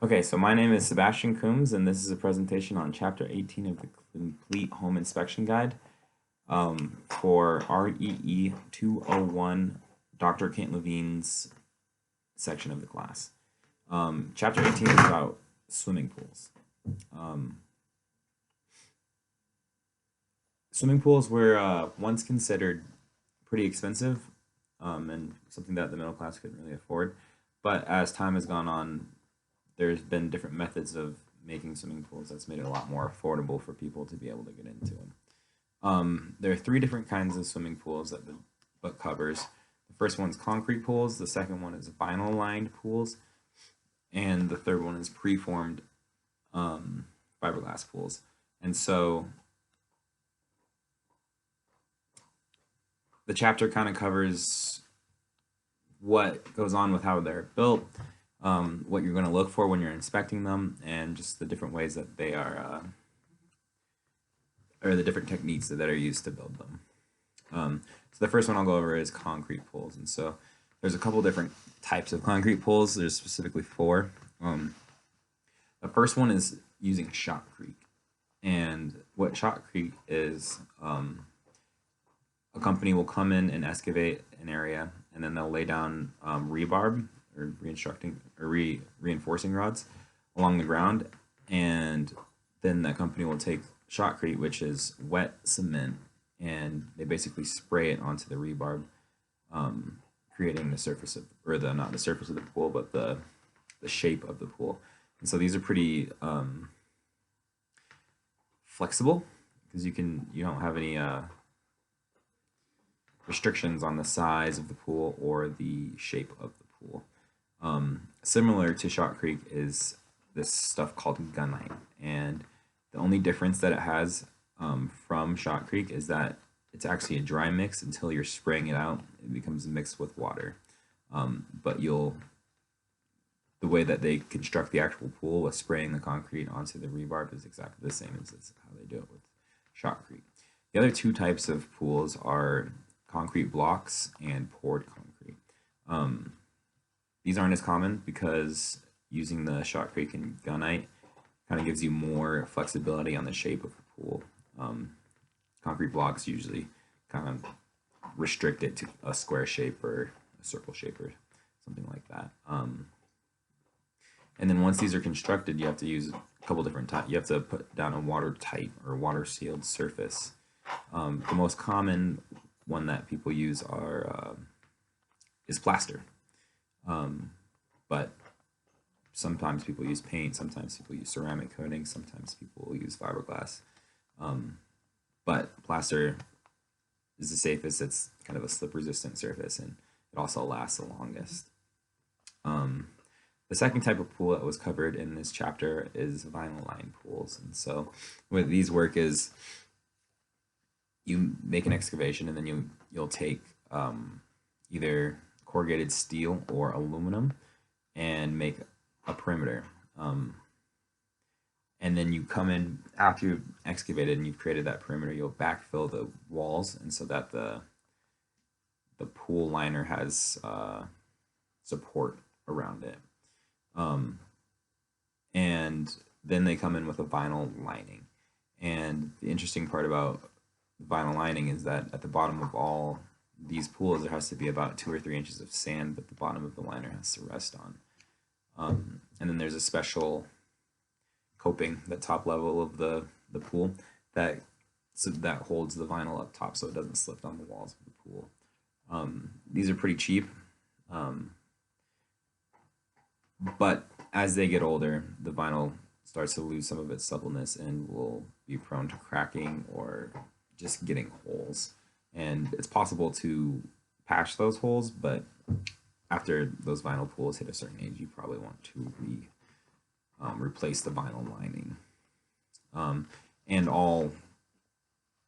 Okay, so my name is Sebastian Coombs, and this is a presentation on Chapter 18 of the Complete Home Inspection Guide for REE 201, Dr. Kent Levine's section of the class. Chapter 18 is about swimming pools. Um, Swimming pools were once considered pretty expensive and something that the middle class couldn't really afford. But as time has gone on, there's been different methods of making swimming pools that's made it a lot more affordable for people to be able to get into them. There are three different kinds of swimming pools that the book covers. The first one's concrete pools, the second one is vinyl lined pools, and the third one is preformed fiberglass pools. And so the chapter kind of covers what goes on with how they're built, what you're going to look for when you're inspecting them, and just the different ways that they are, or the different techniques that are used to build them. So the first one I'll go over is concrete pools, and so there's a couple different types of concrete pools. There's specifically four. The first one is using shotcrete, and what shotcrete is, a company will come in and excavate an area, and then they'll lay down rebarb or reinforcing rods along the ground, and then that company will take shotcrete, which is wet cement, and they basically spray it onto the rebarb, creating the surface of, or the not the surface of the pool, but the shape of the pool. And so these are pretty flexible because you don't have any restrictions on the size of the pool or the shape of the pool. Similar to shotcrete is this stuff called gunite, and the only difference that it has from shotcrete is that it's actually a dry mix until you're spraying it out. It becomes mixed with water. But the way that they construct the actual pool with spraying the concrete onto the rebarb is exactly the same as how they do it with shotcrete. The other two types of pools are concrete blocks and poured concrete. These aren't as common because using the shotcrete and gunite kind of gives you more flexibility on the shape of the pool. Concrete blocks usually kind of restrict it to a square shape or a circle shape or something like that. And then once these are constructed, you have to use a couple different types. You have to put down a watertight or water sealed surface. The most common one that people use is plaster. But sometimes people use paint, sometimes people use ceramic coating, sometimes people use fiberglass. But plaster is the safest. It's kind of a slip resistant surface, and it also lasts the longest. The second type of pool that was covered in this chapter is vinyl lined pools. And so what these work is you make an excavation, and then you'll take either corrugated steel or aluminum and make a perimeter. And then you come in after you've excavated and you've created that perimeter, you'll backfill the walls, and so that the pool liner has support around it. And then they come in with a vinyl lining. And the interesting part about vinyl lining is that at the bottom of all these pools, there has to be about 2 or 3 inches of sand that the bottom of the liner has to rest on. And then there's a special coping, the top level of the pool, that holds the vinyl up top so it doesn't slip on the walls of the pool. These are pretty cheap, but as they get older, the vinyl starts to lose some of its suppleness and will be prone to cracking or just getting holes. And it's possible to patch those holes, but after those vinyl pools hit a certain age, you probably want to replace the vinyl lining. And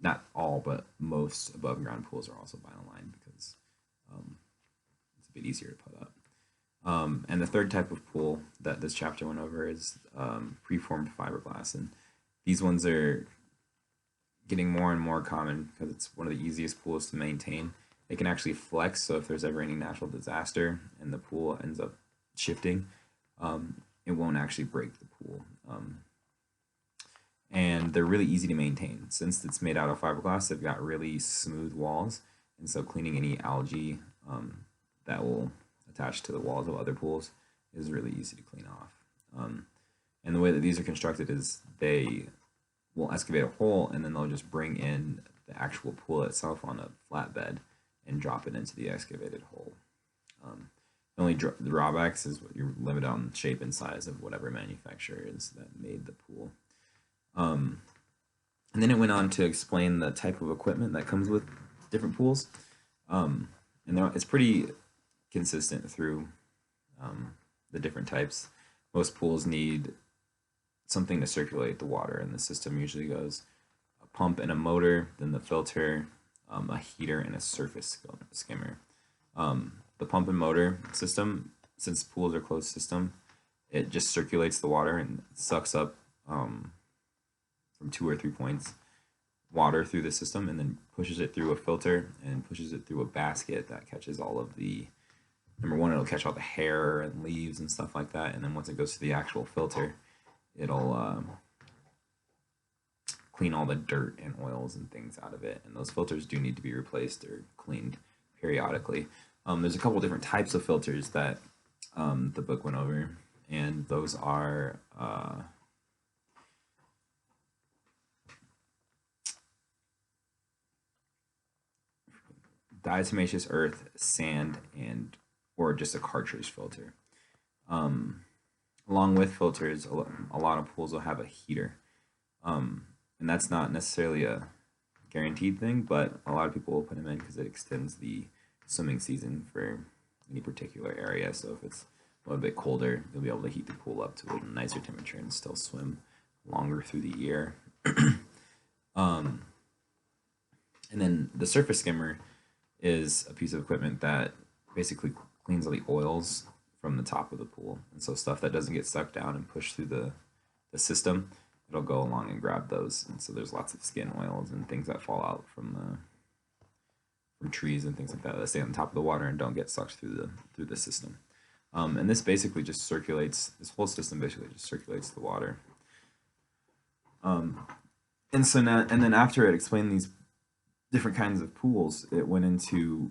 not all, but most above ground pools are also vinyl lined because it's a bit easier to put up. And the third type of pool that this chapter went over is preformed fiberglass. And these ones are getting more and more common because it's one of the easiest pools to maintain. They can actually flex, so if there's ever any natural disaster and the pool ends up shifting, it won't actually break the pool. And they're really easy to maintain. Since it's made out of fiberglass, they've got really smooth walls, and so cleaning any algae that will attach to the walls of other pools is really easy to clean off. And the way that these are constructed is they will excavate a hole, and then they'll just bring in the actual pool itself on a flatbed and drop it into the excavated hole. The only drawbacks is you're limited on shape and size of whatever manufacturer is that made the pool. And then it went on to explain the type of equipment that comes with different pools. And it's pretty consistent through the different types. Most pools need something to circulate the water, and the system usually goes a pump and a motor, then the filter, a heater, and a surface skimmer. The pump and motor system, since pools are closed system, it just circulates the water and sucks up from 2 or 3 points water through the system, and then pushes it through a filter and pushes it through a basket that catches all of the, number one, it'll catch all the hair and leaves and stuff like that, and then once it goes to the actual filter, it'll clean all the dirt and oils and things out of it, and those filters do need to be replaced or cleaned periodically. There's a couple different types of filters that the book went over, and those are diatomaceous earth, sand, and or just a cartridge filter. Along with filters, a lot of pools will have a heater, and that's not necessarily a guaranteed thing, but a lot of people will put them in because it extends the swimming season for any particular area. So if it's a little bit colder, you'll be able to heat the pool up to a nicer temperature and still swim longer through the year. And then the surface skimmer is a piece of equipment that basically cleans all the oils from the top of the pool. And so stuff that doesn't get sucked down and pushed through the system, it'll go along and grab those. And so there's lots of skin oils and things that fall out from trees and things like that stay on top of the water and don't get sucked through the system. And this basically just circulates, this whole system basically just circulates the water. And so now, and then after it explained these different kinds of pools, it went into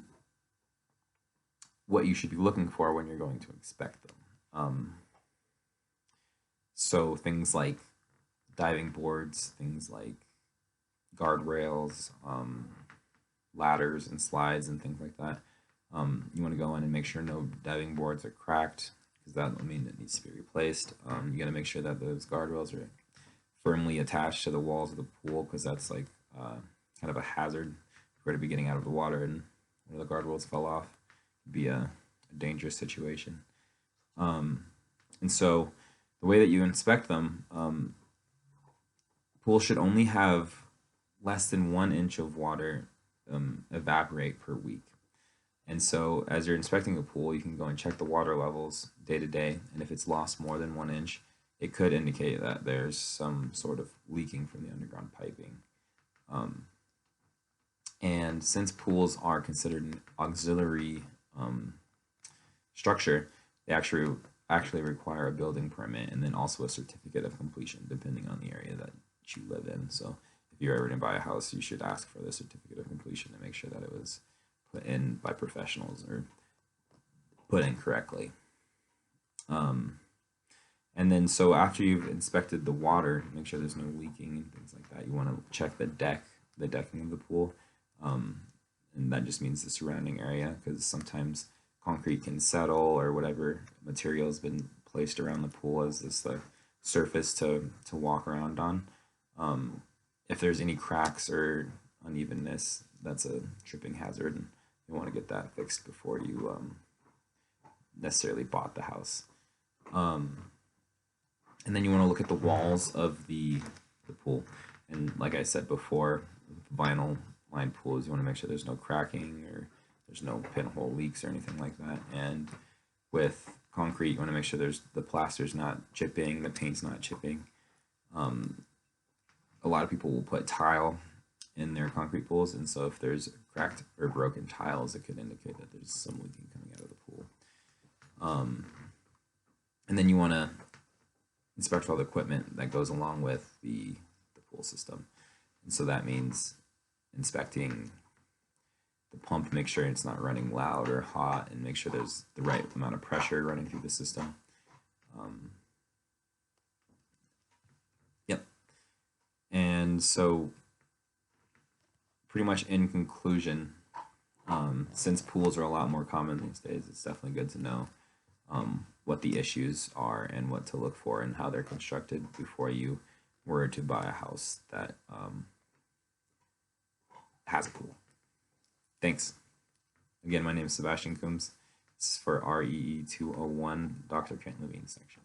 what you should be looking for when you're going to inspect them. So things like diving boards, things like guardrails, ladders and slides and things like that. You want to go in and make sure no diving boards are cracked, because that will mean it needs to be replaced. You got to make sure that those guardrails are firmly attached to the walls of the pool, because that's like kind of a hazard. If we're to be getting out of the water and one of the guardrails fell off, it'd be a dangerous situation. And so the way that you inspect them, pools should only have less than 1 inch of water evaporate per week. And so as you're inspecting a pool, you can go and check the water levels day to day, and if it's lost more than 1 inch, it could indicate that there's some sort of leaking from the underground piping. And since pools are considered an auxiliary structure, they actually require a building permit and then also a certificate of completion, depending on the area that you live in. So if you're ever going to buy a house, you should ask for the certificate of completion to make sure that it was put in by professionals or put in correctly. And then so after you've inspected the water, make sure there's no leaking and things like that. You want to check the decking of the pool. And that just means the surrounding area, because sometimes concrete can settle or whatever material has been placed around the pool as this surface to walk around on. If there's any cracks or unevenness, that's a tripping hazard, and you want to get that fixed before you necessarily bought the house. And then you want to look at the walls of the pool. And like I said before, vinyl lined pools, you want to make sure there's no cracking or there's no pinhole leaks or anything like that. And with concrete, you want to make sure the plaster's not chipping, the paint's not chipping. A lot of people will put tile in their concrete pools, and so if there's cracked or broken tiles, it could indicate that there's some leaking coming out of the pool. And then you want to inspect all the equipment that goes along with the pool system. And so that means inspecting the pump, make sure it's not running loud or hot, and make sure there's the right amount of pressure running through the system. Um, yep. And so, pretty much in conclusion, since pools are a lot more common these days, it's definitely good to know what the issues are and what to look for and how they're constructed before you were to buy a house that has a pool. Thanks. Again, my name is Sebastian Coombs. This is for REE 201, Dr. Kent Levine section.